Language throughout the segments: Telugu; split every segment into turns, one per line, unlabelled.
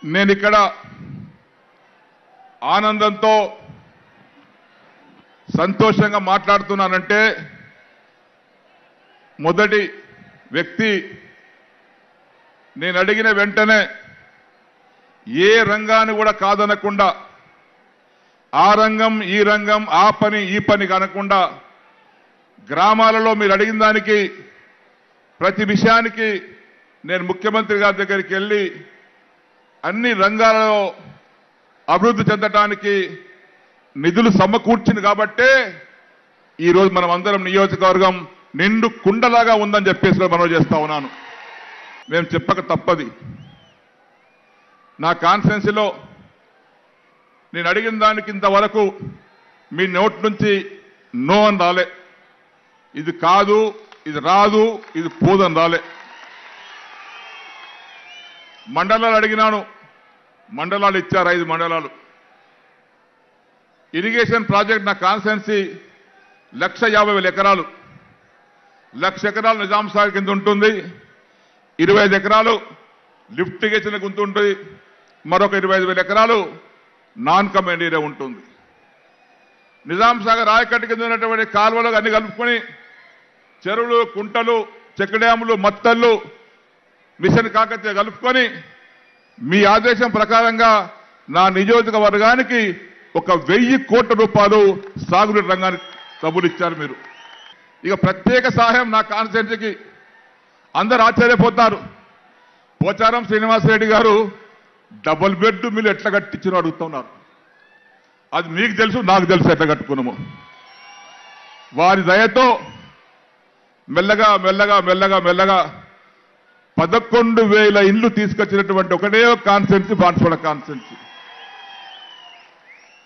నేను ఇక్కడ ఆనందంతో సంతోషంగా మాట్లాడుతున్నానంటే మొదటి వ్యక్తి నేను అడిగిన వెంటనే ఏ రంగాన్ని కూడా కాదనకుండా ఆ రంగం ఈ రంగం ఆ పని ఈ పని కానకుండా గ్రామాలలో మీరు అడిగిన దానికి ప్రతి విషయానికి నేను ముఖ్యమంత్రి గారి దగ్గరికి వెళ్ళి అన్ని రంగాలలో అభివృద్ధి చెందడానికి నిధులు సమకూర్చింది కాబట్టే ఈరోజు మనం అందరం నియోజకవర్గం నిండు కుండలాగా ఉందని చెప్పేసి మనం చేస్తా ఉన్నాను. మేము చెప్పక తప్పది. నా కాన్స్టిట్యున్సీలో నేను అడిగిన దానికి ఇంతవరకు మీ నోట్ నుంచి నో అని రాలే, ఇది కాదు, ఇది రాదు, ఇది పోదని రాలే. మండలాలు అడిగినాను, మండలాలు ఇచ్చారు, 5 మండలాలు. ఇరిగేషన్ ప్రాజెక్ట్ నా కాన్స్టిట్యున్సీ 1,50,000 ఎకరాలు, 1,00,000 ఎకరాలు నిజాం సాగర్ కింద ఉంటుంది, 25 ఎకరాలు లిఫ్ట్ ఇరిగేషన్ కింద ఉంటుంది, మరొక 25,000 ఎకరాలు నాన్ కమాండ్ ఏరియా ఉంటుంది. నిజాం సాగర్ రాయకట్టు కింద ఉన్నటువంటి కాలువలు అన్ని కలుపుకొని చెరువులు, కుంటలు, చెక్ డ్యాములు, మత్తళ్ళు, మిషన్ కాకతీయ కలుపుకొని మీ ఆదేశం ప్రకారంగా నా నియోజకవర్గానికి 1,000 కోట్ల రూపాయలు సాగునీటి రంగానికి డబ్బులు ఇచ్చారు మీరు. ఇక ప్రత్యేక సహాయం నా కాన్స్టిట్యున్సీకి అందరూ ఆశ్చర్యపోతారు. పోచారం శ్రీనివాసరెడ్డి గారు డబుల్ బెడ్ మిల్లు ఎట్లా కట్టించారో అడుగుతున్నారు. అది మీకు తెలుసు, నాకు తెలుసు ఎట్లా కట్టుకున్నాము. వారి దయతో మెల్లగా మెల్లగా మెల్లగా మెల్లగా 11,000 ఇండ్లు తీసుకొచ్చినటువంటి ఒకటే కాన్స్టిట్యున్సీ బాన్స్వాడ కాన్స్టిట్యున్సీ.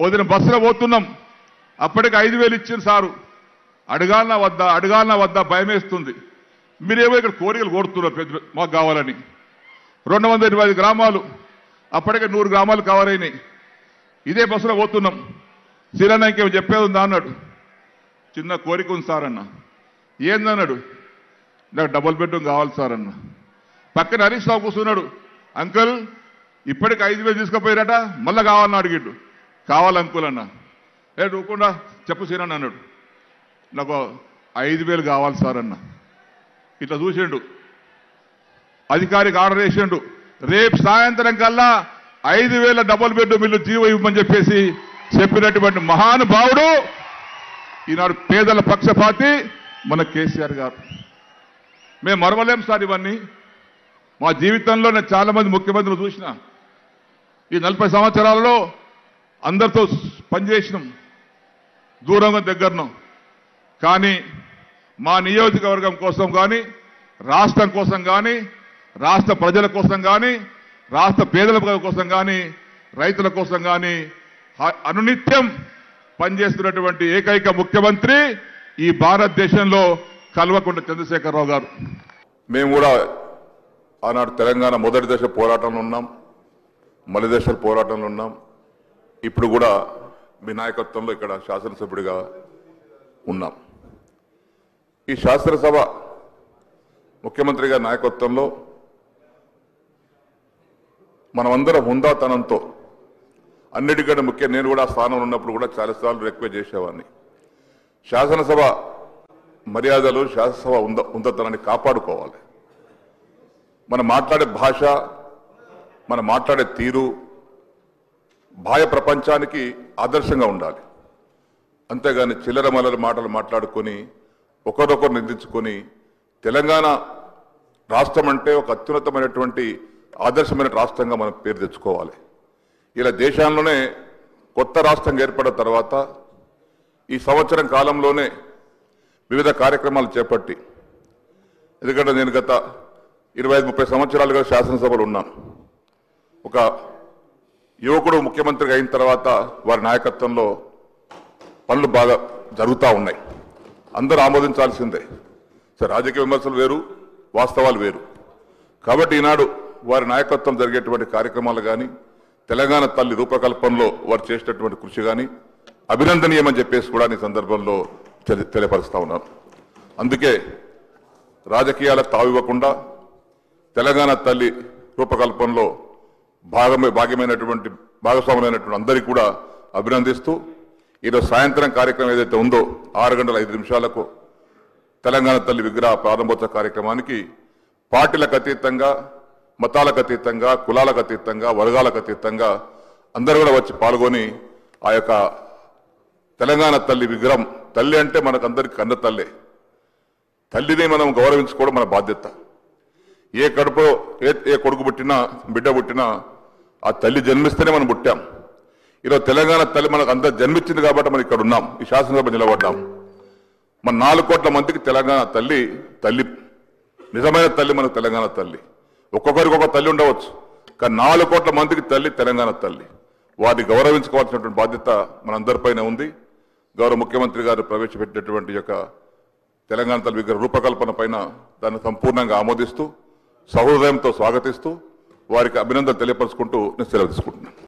వదిన బస్సులో పోతున్నాం, అప్పటికి 5,000 ఇచ్చింది సారు. అడగాలనా వద్దా భయమేస్తుంది. మీరేమో ఇక్కడ కోరికలు కోరుతున్నారు పెద్ద మాకు కావాలని. 225 గ్రామాలు, అప్పటికే 100 గ్రామాలు కవర్ అయినాయి. ఇదే బస్సులో పోతున్నాం. సిరన్న ఇంకేమో చెప్పేది ఉందా అన్నాడు. చిన్న కోరిక ఉంది సార్ అన్న. ఏందన్నాడు, నాకు డబుల్ బెడ్రూమ్ కావాలి సార్ అన్న. పక్కన హరీష్ రావు కూర్చున్నాడు. అంకుల్ ఇప్పటికి 5,000 తీసుకుపోయారట, మళ్ళా కావాలని అడిగిండు. కావాలి అంకుల్ అన్న. నువ్వుకుండా చెప్పు సిరన్న అన్నాడు. నాకు 5,000 కావాలి సార్ అన్న. ఇట్లా చూసిండు, అధికారికి ఆర్డర్ చేసిండు. రేపు సాయంత్రం కల్లా 5,000 డబుల్ బెడ్రూమ్ ఇల్లు జీవో ఇవ్వమని చెప్పేసి చెప్పినటువంటి మహానుభావుడు ఈనాడు పేదల పక్షపాతి మన కేసీఆర్ గారు. మేము మరవలేం సార్ ఇవన్నీ. మా జీవితంలో నేను చాలా మంది ముఖ్యమంత్రులు చూసిన. ఈ 40 సంవత్సరాలలో అందరితో పనిచేసినాం, దూరంగా దగ్గరను. కానీ మా నియోజకవర్గం కోసం కానీ, రాష్ట్రం కోసం కానీ, రాష్ట్ర ప్రజల కోసం కానీ, రాష్ట్ర పేదల కోసం కానీ, రైతుల కోసం కానీ అనునిత్యం పనిచేస్తున్నటువంటి ఏకైక ముఖ్యమంత్రి ఈ భారతదేశంలో కల్వకుంట్ల చంద్రశేఖరరావు గారు.
మేము కూడా ఆనాడు తెలంగాణ మొదటి దశ పోరాటంలో ఉన్నాం, మలి దశ పోరాటంలో ఉన్నాం. ఇప్పుడు కూడా మీ నాయకత్వంలో ఇక్కడ శాసనసభ్యుడిగా ఉన్నాం. ఈ శాసనసభ ముఖ్యమంత్రి గారి నాయకత్వంలో మనమందరం హుందాతనంతో, అన్నిటికంటే ముఖ్యం నేను కూడా స్థానంలో ఉన్నప్పుడు కూడా చాలాసార్లు రిక్వెస్ట్ చేసేవాడిని, శాసనసభ మర్యాదలు, శాసనసభ హుందాతనాన్ని కాపాడుకోవాలి. మనం మాట్లాడే భాష, మనం మాట్లాడే తీరు బాహ్య ప్రపంచానికి ఆదర్శంగా ఉండాలి. అంతేగాని చిల్లర మల్లర మాటలు మాట్లాడుకొని ఒకరొకరు నిందించుకొని, తెలంగాణ రాష్ట్రం అంటే ఒక అత్యున్నతమైనటువంటి ఆదర్శమైన రాష్ట్రంగా మనం పేరు తెచ్చుకోవాలి. ఇలా దేశంలోనే కొత్త రాష్ట్రం ఏర్పడిన తర్వాత ఈ సంవత్సరం కాలంలోనే వివిధ కార్యక్రమాలు చేపట్టి, ఎందుకంటే నేను గత 25-30 సంవత్సరాలుగా శాసనసభలో ఉన్నాను. ఒక యువకుడు ముఖ్యమంత్రిగా అయిన తర్వాత వారి నాయకత్వంలో పనులు బాగా జరుగుతూ ఉన్నాయి. అందరూ ఆమోదించాల్సిందే. సరే, రాజకీయ విమర్శలు వేరు, వాస్తవాలు వేరు. కాబట్టి ఈనాడు వారి నాయకత్వం జరిగేటువంటి కార్యక్రమాలు కానీ, తెలంగాణ తల్లి రూపకల్పనలో వారు చేసేటటువంటి కృషి కానీ అభినందనీయమని చెప్పేసి కూడా ఈ సందర్భంలో తెలియపరుస్తా ఉన్నాను. అందుకే రాజకీయాలకు తావివ్వకుండా తెలంగాణ తల్లి రూపకల్పనలో భాగస్వాములైనటువంటి అందరికీ కూడా అభినందిస్తూ ఈరోజు సాయంత్రం కార్యక్రమం ఏదైతే ఉందో 6:05 తెలంగాణ తల్లి విగ్రహ ప్రారంభోత్సవ కార్యక్రమానికి పార్టీలకు అతీతంగా, మతాలకు అతీతంగా, కులాలకు అతీతంగా, వర్గాలకు అతీతంగా అందరూ కూడా వచ్చి పాల్గొని ఆ యొక్క తెలంగాణ తల్లి విగ్రహం, తల్లి అంటే మనకందరికి కన్న తల్లే, తల్లిని మనం గౌరవించుకోవడం మన బాధ్యత. ఏ కడుపులో ఏ కొడుకు పుట్టినా, బిడ్డ పుట్టినా ఆ తల్లి జన్మిస్తేనే మనం పుట్టాం. ఈరోజు తెలంగాణ తల్లి మనకు అందరు జన్మించింది కాబట్టి మనం ఇక్కడ ఉన్నాం, ఈ శాసనసభ నిలబడ్డాం. మన 4 కోట్ల మందికి తెలంగాణ తల్లి నిజమైన తల్లి మనకు తెలంగాణ తల్లి. ఒక్కొక్కరికి ఒక తల్లి ఉండవచ్చు, కానీ 4 కోట్ల మందికి తల్లి తెలంగాణ తల్లి. వారిని గౌరవించుకోవాల్సినటువంటి బాధ్యత మనందరిపైన ఉంది. గౌరవ ముఖ్యమంత్రి గారు ప్రవేశపెట్టినటువంటి యొక్క తెలంగాణ తల్లి విగ్రహ రూపకల్పన పైన దాన్ని సంపూర్ణంగా ఆమోదిస్తూ, సహృదయంతో స్వాగతిస్తూ, వారికి అభినందనలు తెలియపరుచుకుంటూ నేను సెలవు తీసుకుంటున్నాను.